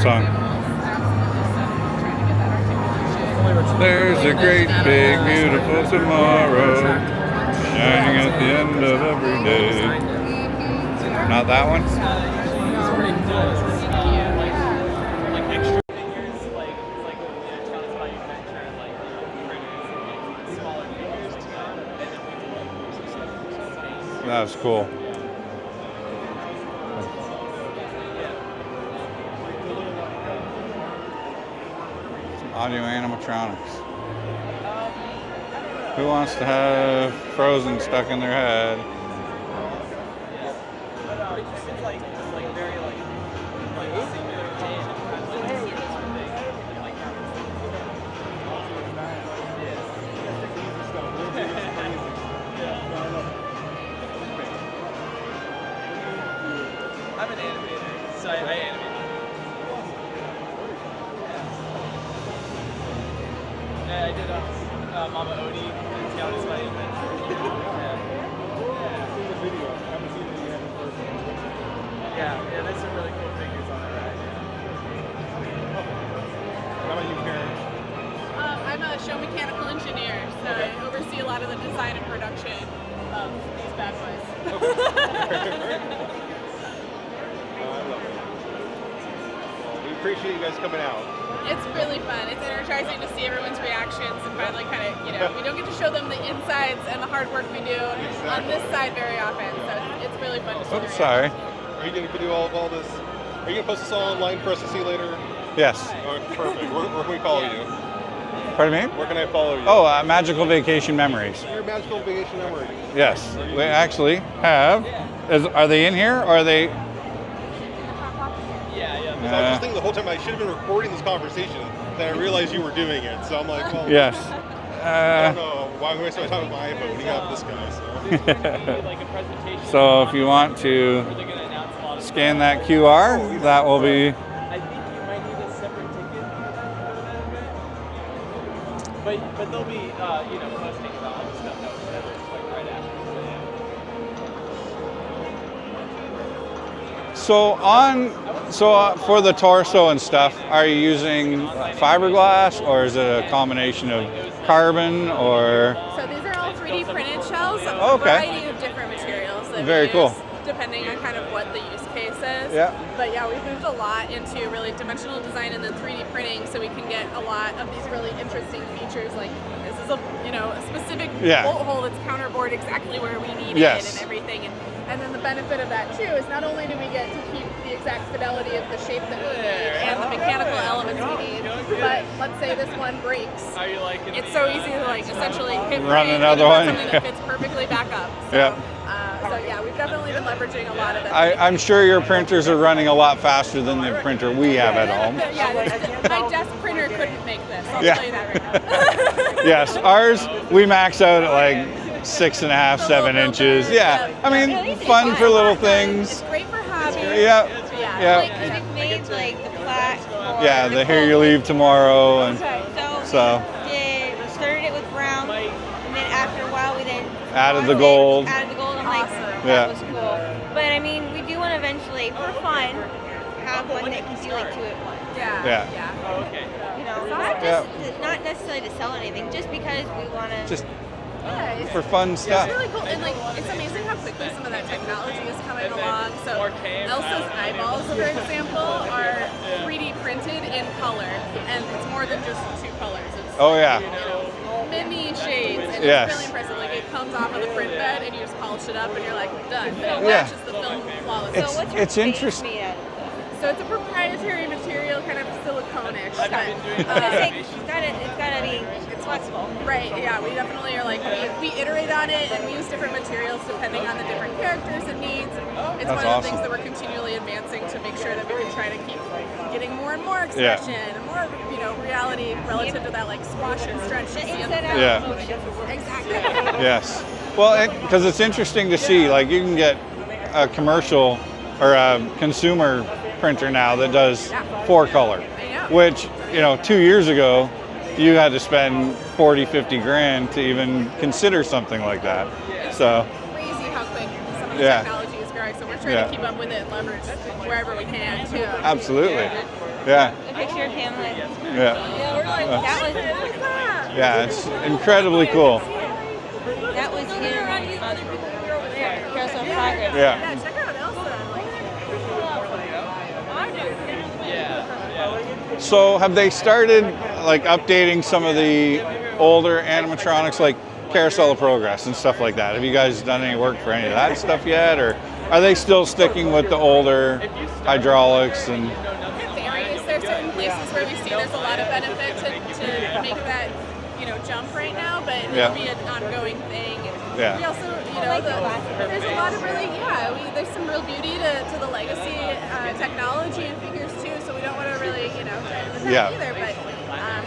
song. There's a great, big, beautiful tomorrow, shining at the end of every day. Not that one? That's cool. Audio-Animatronics. Who wants to have Frozen stuck in their head? I'm an animator, so I animate. Yeah, I did Mama Odie and Tiana's Funny Adventure. Yeah, there's some really cool figures on that ride. How about you, Karen? I'm a show mechanical engineer, so I oversee a lot of the design and production of these bad boys. We appreciate you guys coming out. It's really fun. It's energizing to see everyone's reactions and finally kind of, we don't get to show them the insides and the hard work we do on this side very often, so it's really fun to see. Oops, sorry. Are you going to do all this? Are you going to post this all online for us to see later? Yes. Oh, perfect. Where can we follow you? Pardon me? Where can I follow you? Oh, Magical Vacation Memories. Your magical vacation memory. Yes, we actually have. Are they in here, or are they? Yeah. I was just thinking the whole time I should have been recording this conversation, then I realized you were doing it. So I'm like, well, Yes. I don't know why I'm wasting my time with my iPhone when you got this guy. So if you want to scan that QR, that will be. I think you might need a separate ticket. But they'll be, posting about all the stuff that was said like right after. So for the torso and stuff, are you using fiberglass, or is it a combination of carbon, or? So these are all 3D printed shells of Oh, a okay. variety of different materials that Very we cool. use, depending on kind of what the use case is. Yeah. But yeah, we've moved a lot into really dimensional design and then 3D printing, so we can get a lot of these really interesting features. Like this is a specific bolt hole that's counterbored exactly where we need it and everything. And then the benefit of that too is not only do we get to keep the exact fidelity of the shape that we need and the mechanical elements we need, but let's say this one breaks. It's so easy to essentially hit Run break another and one. something that fits perfectly back up. So, so yeah, we've definitely been leveraging a lot of that. I'm sure your printers are running a lot faster than the printer we have at home. Yeah, my desk printer couldn't make this. I'll tell you that right now. Yes, ours we max out at like 6.5, 7 inches. Yeah, I mean, fun for little things. It's great for hobby. Yeah. Like, we've made like the plaque. Yeah, the Here You Leave Tomorrow, and so we started it with brown, and then after a while we then added the gold. I'm like, that was cool. But I mean, we do want to eventually, for fun, have one that can do like 2 at once. Yeah. Oh, okay. Not necessarily to sell anything, just because we want to. Just for fun stuff. It's really cool, and it's amazing how quickly some of that technology is coming along. So Elsa's eyeballs, for example, are 3D printed in color, and it's more than just 2 colors. It's many shades, and it's really impressive. Like it comes off of the print bed, and you just polish it up, and you're like done. But it matches the film flawlessly. So what's your face made out of? So it's a proprietary material, kind of silicone-ish. It's gotta be flexible. Right, yeah, we definitely are we iterate on it and we use different materials depending on the different characters and needs. It's one of the things that we're continually advancing to make sure that we can try to keep getting more and more expression and more, reality relative to that squash and stretch. Exactly. Yes. Well, because it's interesting to see, you can get a commercial or a consumer printer now that does 4 color, which 2 years ago you had to spend 40, 50 grand to even consider something like that. So crazy how quick some of the technology is growing. So we're trying to keep up with it and leverage wherever we can too. Absolutely. Yeah. A picture of him like. Yeah. Yeah, we're like, That was. what is that? Yeah, it's incredibly cool. That was him on Carousel of Progress. Yeah. Yeah, check out Elsa. So have they started like updating some of the older animatronics like Carousel of Progress and stuff like that? Have you guys done any work for any of that stuff yet, or are they still sticking with the older hydraulics and? It varies. There are certain places where we see there's a lot of benefit to make that, jump right now, but it'll be an ongoing thing. Yeah. We also, there's a lot of really, there's some real beauty to the legacy technology and figures too, so we don't want to really, try to miss that either, but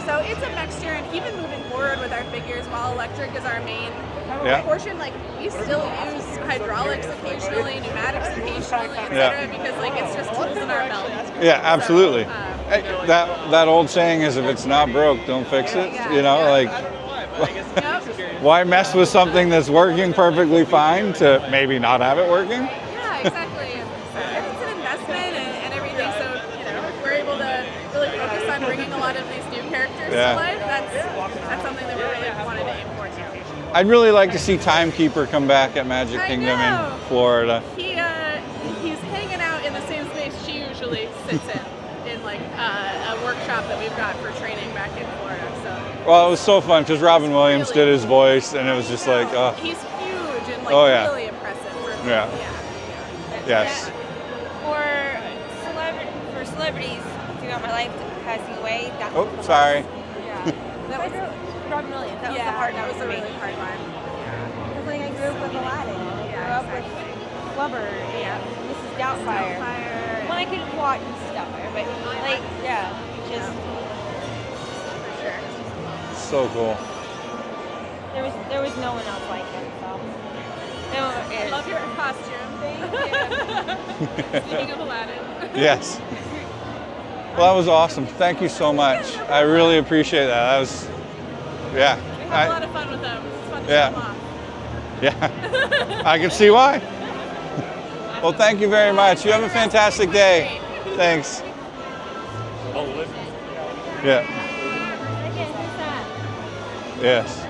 so it's a mixture, and even moving forward with our figures, while electric is our main portion, like we still use hydraulics occasionally, pneumatics occasionally, etc., because like it's just tools in our belt. Yeah, absolutely. That old saying is, if it's not broke, don't fix it. Why mess with something that's working perfectly fine to maybe not have it working? Yeah, exactly. It's an investment and everything, so if we're able to really focus on bringing a lot of these new characters to life, that's something that we really wanted to aim for too. I'd really like to see Timekeeper come back at Magic Kingdom in Florida. He's hanging out in the same space she usually sits in like a workshop that we've got for training back in Florida. So. Well, it was so fun because Robin Williams did his voice, and it was just like, oh. He's huge and really impressive. Yes. For celebrities throughout my life passing away. That was sorry. That was Robin Williams. That was the hard. That was a really hard one. Because I grew up with Aladdin. I grew up with Flubber and Mrs. Doubtfire. When I couldn't watch Doubtfire, but just. So cool. There was no one else like him, so. I love your costume. Thank you. Speaking of Aladdin. Yes. Well, that was awesome. Thank you so much. I really appreciate that. That was, We had a lot of fun with them. It's fun to show them off. Yeah. I can see why. Well, thank you very much. You have a fantastic day. Thanks. Yeah. Yes.